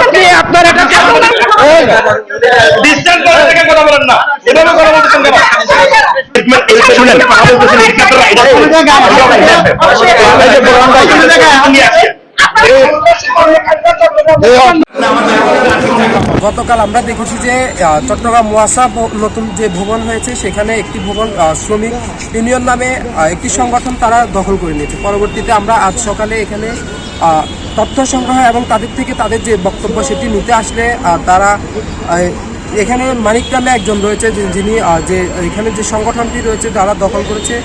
আপনি আপনার একটা ডিসটেন্স থেকে কথা বলেন না, এভাবে কথা বলতেছেন কেন? শুনেন গতকাল আমরা দেখেছি যে চট্টগ্রাম ওয়াসা নতুন যে ভবন হয়েছে সেখানে একটি ভবন শ্রমিক ইউনিয়ন নামে একটি সংগঠন তারা দখল করে নিয়েছে। পরবর্তীতে আমরা আজ সকালে এখানে তথ্য সংগ্রহ এবং তাদের থেকে তাদের যে বক্তব্য সেটি নিতে আসলে তারা এখানে মানিক নামে একজন রয়েছে যিনি যে এখানে যে সংগঠনটি রয়েছে তারা দখল করেছে,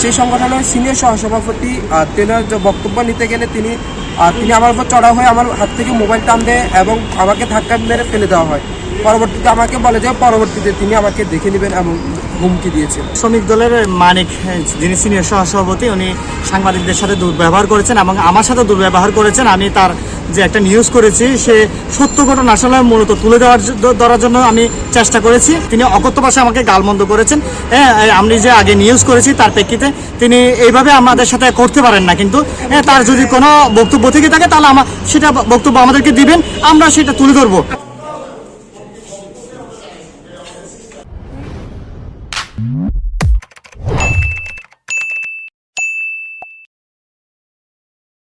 সেই সংগঠনের সিনিয়র সহসভাপতি তেনার যে বক্তব্য নিতে গেলে তিনি আমার উপর চড়া হয়ে আমার হাত থেকে মোবাইল টান দেয় এবং আমাকে ধাক্কা মেরে ফেলে দেওয়া হয়। পরবর্তীতে আমাকে বলে যে পরবর্তীতে তিনি আমাকে দেখে নেবেন এবং হুমকি দিয়েছেন। শ্রমিক দলের মানিক যিনি সিনিয়র সহসভাপতি উনি সাংবাদিকদের সাথে দুর্ব্যবহার করেছেন এবং আমার সাথে দুর্ব্যবহার করেছেন। আমি তার যে একটা নিউজ করেছি সে সত্য ঘটনা আসলে মূলত তুলে ধরার জন্য আমি চেষ্টা করেছি। তিনি অকথ্য ভাষায় আমাকে গালমন্দ করেছেন। আমি যে আগে নিউজ করেছি তার প্রেক্ষিতে তিনি এইভাবে আমাদের সাথে করতে পারেন না, কিন্তু তার যদি কোনো বক্তব্য থেকে থাকে তাহলে সেটা বক্তব্য আমাদেরকে দিবেন, আমরা সেটা তুলে ধরবো।